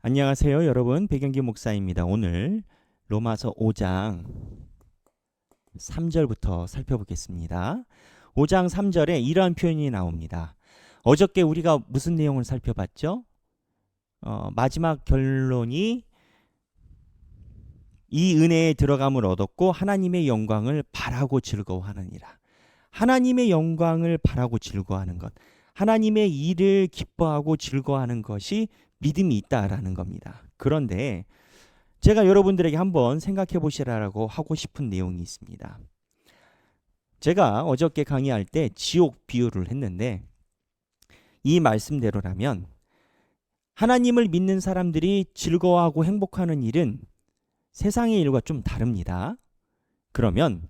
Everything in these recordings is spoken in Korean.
안녕하세요, 여러분. 백영기 목사입니다. 오늘 로마서 5장 3절부터 살펴보겠습니다. 5장 3절에 이러한 표현이 나옵니다. 어저께 우리가 무슨 내용을 살펴봤죠? 마지막 결론이 이 은혜에 들어감을 얻었고 하나님의 영광을 바라고 즐거워하느니라. 하나님의 영광을 바라고 즐거워하는 것, 하나님의 일을 기뻐하고 즐거워하는 것이 믿음이 있다라는 겁니다. 그런데 제가 여러분들에게 한번 생각해 보시라고 하고 싶은 내용이 있습니다. 제가 어저께 강의할 때 지옥 비유를 했는데 이 말씀대로라면 하나님을 믿는 사람들이 즐거워하고 행복하는 일은 세상의 일과 좀 다릅니다. 그러면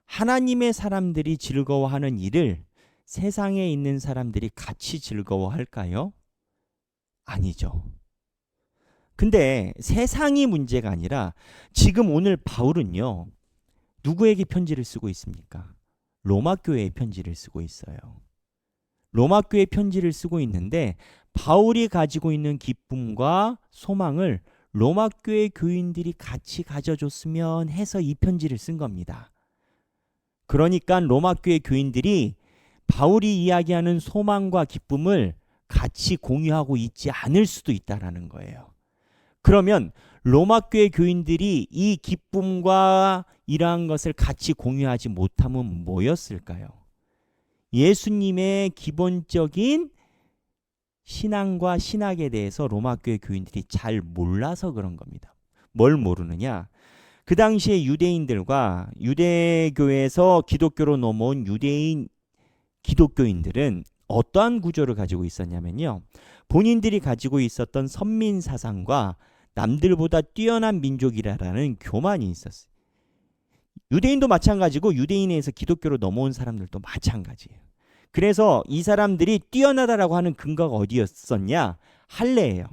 하나님의 사람들이 즐거워하는 일을 세상에 있는 사람들이 같이 즐거워할까요? 아니죠. 근데 세상이 문제가 아니라 지금 오늘 바울은요, 누구에게 편지를 쓰고 있습니까? 로마 교회에 편지를 쓰고 있어요. 로마 교회에 편지를 쓰고 있는데 바울이 가지고 있는 기쁨과 소망을 로마 교회 교인들이 같이 가져줬으면 해서 이 편지를 쓴 겁니다. 그러니까 로마 교회 교인들이 바울이 이야기하는 소망과 기쁨을 같이 공유하고 있지 않을 수도 있다라는 거예요. 그러면 로마 교회 교인들이 이 기쁨과 이러한 것을 같이 공유하지 못하면 뭐였을까요? 예수님의 기본적인 신앙과 신학에 대해서 로마 교회 교인들이 잘 몰라서 그런 겁니다. 뭘 모르느냐? 그 당시에 유대인들과 유대교에서 기독교로 넘어온 유대인 기독교인들은 어떠한 구조를 가지고 있었냐면요. 본인들이 가지고 있었던 선민 사상과 남들보다 뛰어난 민족이라는 교만이 있었어요. 유대인도 마찬가지고 유대인에서 기독교로 넘어온 사람들도 마찬가지예요. 그래서 이 사람들이 뛰어나다라고 하는 근거가 어디였었냐? 할례예요.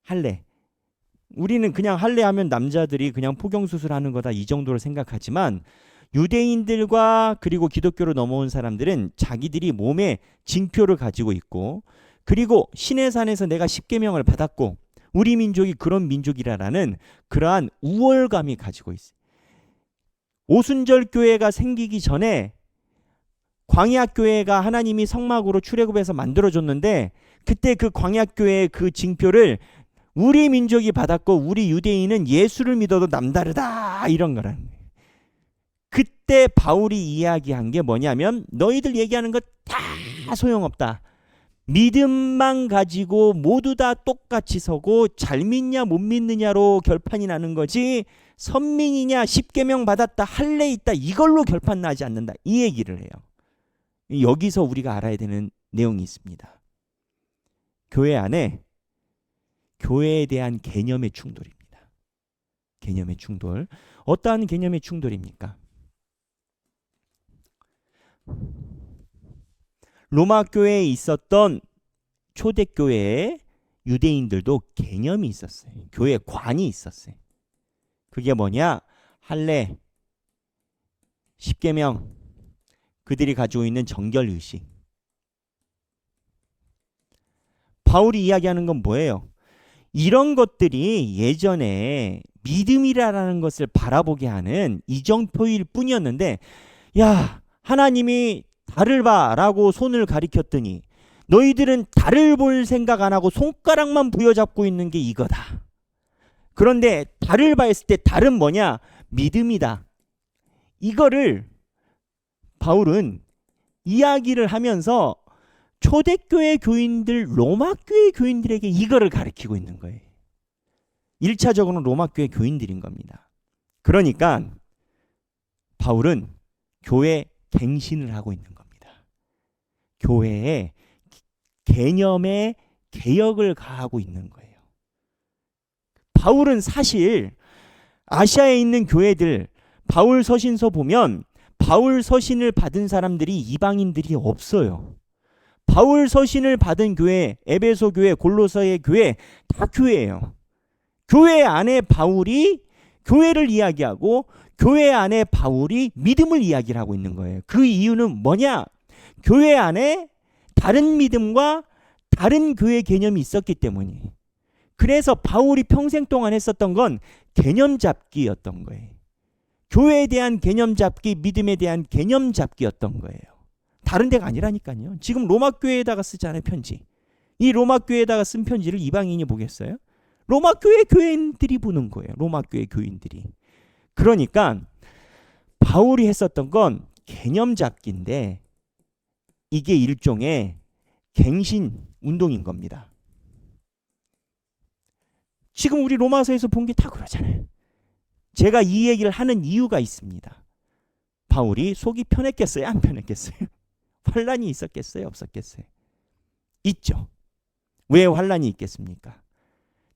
할례. 우리는 그냥 할례하면 남자들이 그냥 포경수술하는 거다 이 정도로 생각하지만 유대인들과 그리고 기독교로 넘어온 사람들은 자기들이 몸에 징표를 가지고 있고 그리고 시내산에서 내가 십계명을 받았고 우리 민족이 그런 민족이라는 그러한 우월감이 가지고 있어요. 오순절 교회가 생기기 전에 광야 교회가 하나님이 성막으로 출애굽해서 만들어줬는데 그때 그 광야 교회의 그 징표를 우리 민족이 받았고 우리 유대인은 예수를 믿어도 남다르다 이런 거라는 거예요. 그때 바울이 이야기한 게 뭐냐면 너희들 얘기하는 거 다 소용없다. 믿음만 가지고 모두 다 똑같이 서고 잘 믿냐 못 믿느냐로 결판이 나는 거지 선민이냐 십계명 받았다 할례 있다 이걸로 결판 나지 않는다 이 얘기를 해요. 여기서 우리가 알아야 되는 내용이 있습니다. 교회 안에 교회에 대한 개념의 충돌입니다. 개념의 충돌. 어떠한 개념의 충돌입니까? 로마 교회에 있었던 초대교회의 유대인들도 개념이 있었어요. 교회 관이 있었어요. 그게 뭐냐? 할례, 십계명, 그들이 가지고 있는 정결의식. 바울이 이야기하는 건 뭐예요? 이런 것들이 예전에 믿음이라는 것을 바라보게 하는 이정표일 뿐이었는데 야 하나님이 달을 봐라고 손을 가리켰더니 너희들은 달을 볼 생각 안 하고 손가락만 부여잡고 있는 게 이거다. 그런데 달을 봤을 때 달은 뭐냐? 믿음이다. 이거를 바울은 이야기를 하면서 초대교회 교인들, 로마교회 교인들에게 이거를 가르치고 있는 거예요. 1차적으로는 로마교회 교인들인 겁니다. 그러니까 바울은 교회 갱신을 하고 있는 겁니다. 교회의 개념에 개혁을 가하고 있는 거예요. 바울은 사실 아시아에 있는 교회들 바울 서신서 보면 바울 서신을 받은 사람들이 이방인들이 없어요. 바울 서신을 받은 교회, 에베소 교회, 골로새의 교회 다 교회예요. 교회 안에 바울이 교회를 이야기하고 교회 안에 바울이 믿음을 이야기를 하고 있는 거예요. 그 이유는 뭐냐? 교회 안에 다른 믿음과 다른 교회 개념이 있었기 때문이에요. 그래서 바울이 평생 동안 했었던 건 개념 잡기였던 거예요. 교회에 대한 개념 잡기, 믿음에 대한 개념 잡기였던 거예요. 다른 데가 아니라니까요. 지금 로마 교회에다가 쓰잖아요, 편지. 이 로마 교회에다가 쓴 편지를 이방인이 보겠어요? 로마 교회 교인들이 보는 거예요. 로마 교회 교인들이. 그러니까 바울이 했었던 건 개념 잡기인데 이게 일종의 갱신 운동인 겁니다. 지금 우리 로마서에서 본 게 다 그러잖아요. 제가 이 얘기를 하는 이유가 있습니다. 바울이 속이 편했겠어요? 안 편했겠어요? 환란이 있었겠어요? 없었겠어요? 있죠. 왜 환란이 있겠습니까?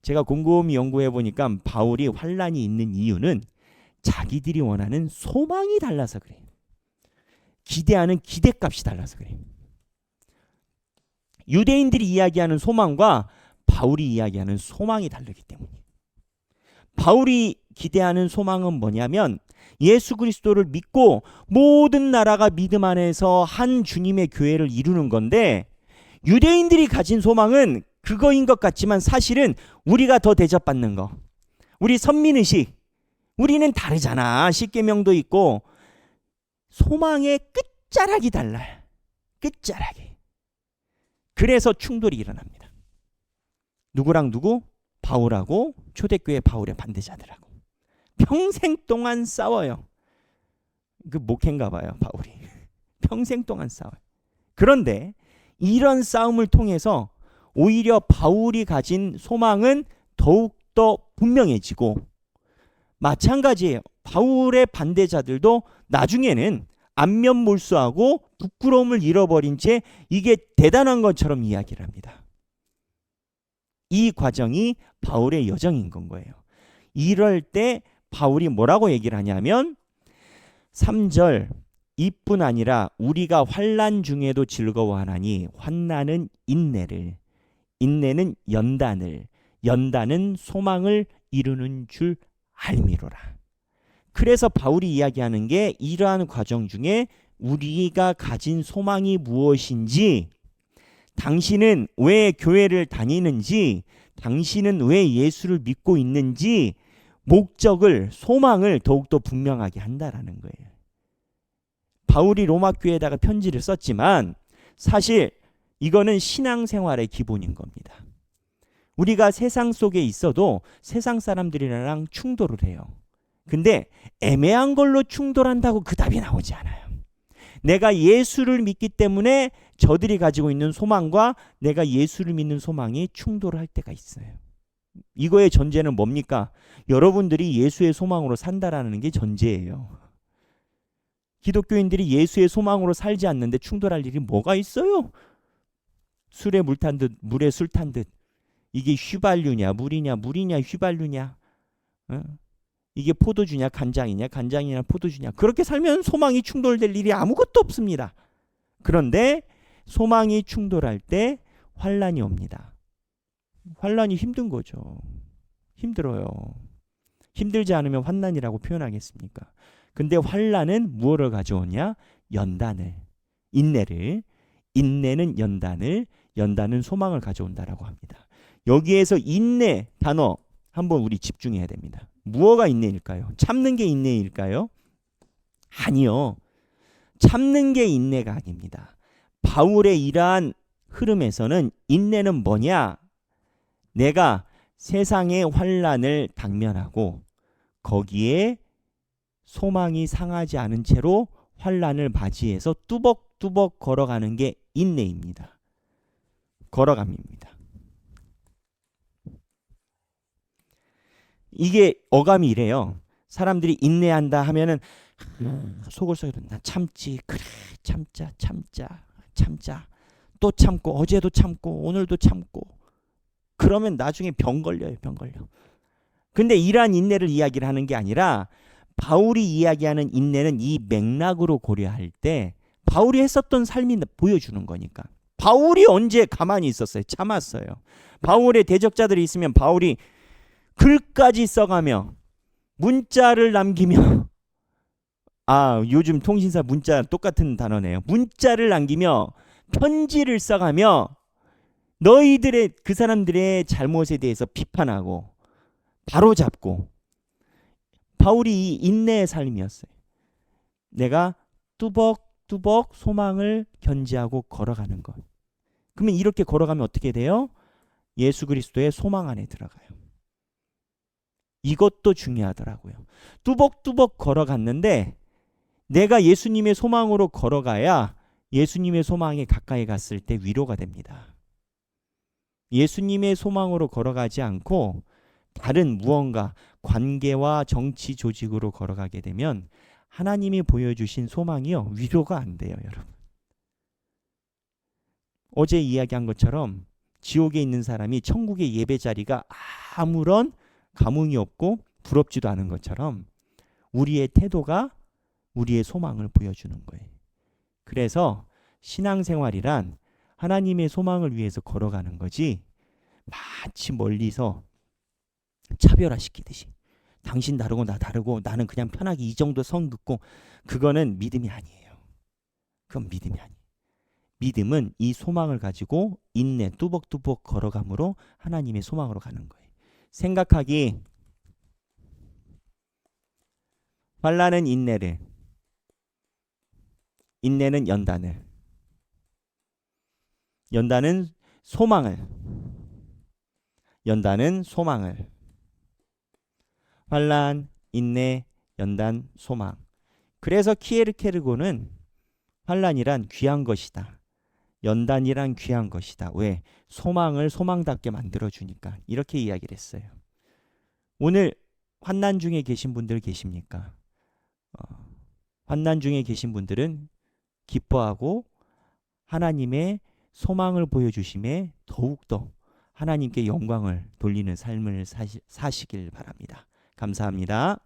제가 곰곰이 연구해 보니까 바울이 환란이 있는 이유는 자기들이 원하는 소망이 달라서 그래요. 기대하는 기대값이 달라서 그래요. 유대인들이 이야기하는 소망과 바울이 이야기하는 소망이 다르기 때문이에요. 바울이 기대하는 소망은 뭐냐면 예수 그리스도를 믿고 모든 나라가 믿음 안에서 한 주님의 교회를 이루는 건데, 유대인들이 가진 소망은 그거인 것 같지만 사실은 우리가 더 대접받는 거. 우리 선민의식. 우리는 다르잖아. 십계명도 있고. 소망의 끝자락이 달라요. 끝자락이. 그래서 충돌이 일어납니다. 누구랑 누구? 바울하고 초대교회 바울의 반대자들하고 평생 동안 싸워요. 그 목회인가 봐요, 바울이. 평생 동안 싸워요. 그런데 이런 싸움을 통해서 오히려 바울이 가진 소망은 더욱더 분명해지고, 마찬가지예요. 바울의 반대자들도 나중에는 안면몰수하고 부끄러움을 잃어버린 채 이게 대단한 것처럼 이야기를 합니다. 이 과정이 바울의 여정인 건 거예요. 이럴 때 바울이 뭐라고 얘기를 하냐면 3절, 이뿐 아니라 우리가 환난 중에도 즐거워하나니 환난은 인내를, 인내는 연단을, 연단은 소망을 이루는 줄 알미로라. 그래서 바울이 이야기하는 게 이러한 과정 중에 우리가 가진 소망이 무엇인지, 당신은 왜 교회를 다니는지, 당신은 왜 예수를 믿고 있는지 목적을, 소망을 더욱더 분명하게 한다라는 거예요. 바울이 로마 교회에다가 편지를 썼지만 사실 이거는 신앙생활의 기본인 겁니다. 우리가 세상 속에 있어도 세상 사람들이랑 충돌을 해요. 근데 애매한 걸로 충돌한다고 그 답이 나오지 않아요. 내가 예수를 믿기 때문에 저들이 가지고 있는 소망과 내가 예수를 믿는 소망이 충돌할 때가 있어요. 이거의 전제는 뭡니까? 여러분들이 예수의 소망으로 산다라는 게 전제예요. 기독교인들이 예수의 소망으로 살지 않는데 충돌할 일이 뭐가 있어요? 술에 물 탄 듯 물에 술 탄 듯. 이게 휘발유냐 물이냐 물이냐 휘발유냐, 이게 포도주냐 간장이냐 간장이냐 포도주냐, 그렇게 살면 소망이 충돌될 일이 아무것도 없습니다. 그런데 소망이 충돌할 때 환란이 옵니다. 환란이 힘든 거죠. 힘들어요. 힘들지 않으면 환난이라고 표현하겠습니까? 근데 환란은 무엇을 가져오냐? 연단을, 인내를, 인내는 연단을, 연단은 소망을 가져온다라고 합니다. 여기에서 인내 단어 한번 우리 집중해야 됩니다. 무엇가 인내일까요? 참는 게 인내일까요? 아니요. 참는 게 인내가 아닙니다. 바울의 이러한 흐름에서는 인내는 뭐냐? 내가 세상의 환란을 당면하고 거기에 소망이 상하지 않은 채로 환란을 맞이해서 뚜벅뚜벅 걸어가는 게 인내입니다. 걸어감입니다. 이게 어감이 이래요. 사람들이 인내한다 하면은 속을 썩여도 나 참지, 그래 참자 또 참고 어제도 참고 오늘도 참고, 그러면 나중에 병 걸려요. 병 걸려. 근데 이러한 인내를 이야기를 하는 게 아니라 바울이 이야기하는 인내는 이 맥락으로 고려할 때 바울이 했었던 삶이 보여주는 거니까. 바울이 언제 가만히 있었어요? 참았어요. 바울의 대적자들이 있으면 바울이 글까지 써가며 문자를 남기며, 요즘 통신사 문자 똑같은 단어네요. 문자를 남기며 편지를 써가며 너희들의 그 사람들의 잘못에 대해서 비판하고 바로 잡고 바울이 이 인내의 삶이었어요. 내가 뚜벅뚜벅 소망을 견지하고 걸어가는 것. 그러면 이렇게 걸어가면 어떻게 돼요? 예수 그리스도의 소망 안에 들어가요. 이것도 중요하더라고요. 뚜벅뚜벅 걸어갔는데 내가 예수님의 소망으로 걸어가야 예수님의 소망에 가까이 갔을 때 위로가 됩니다. 예수님의 소망으로 걸어가지 않고 다른 무언가 관계와 정치 조직으로 걸어가게 되면 하나님이 보여주신 소망이요 위로가 안 돼요, 여러분. 어제 이야기한 것처럼 지옥에 있는 사람이 천국의 예배 자리가 아무런 감흥이 없고 부럽지도 않은 것처럼 우리의 태도가 우리의 소망을 보여주는 거예요. 그래서 신앙생활이란 하나님의 소망을 위해서 걸어가는 거지 마치 멀리서 차별화시키듯이 당신 다르고 나 다르고 나는 그냥 편하게 이 정도 선 긋고 그거는 믿음이 아니에요. 그건 믿음이 아니에요. 믿음은 이 소망을 가지고 인내 뚜벅뚜벅 걸어감으로 하나님의 소망으로 가는 거예요. 생각하기 환난은 인내를 인내는 연단을 연단은 소망을 연단은 소망을 환난, 인내, 연단, 소망. 그래서 키에르케르고는 환난이란 귀한 것이다. 연단이란 귀한 것이다. 왜? 소망을 소망답게 만들어주니까. 이렇게 이야기를 했어요. 오늘 환난 중에 계신 분들 계십니까? 환난 중에 계신 분들은 기뻐하고 하나님의 소망을 보여주심에 더욱더 하나님께 영광을 돌리는 삶을 사시길 바랍니다. 감사합니다.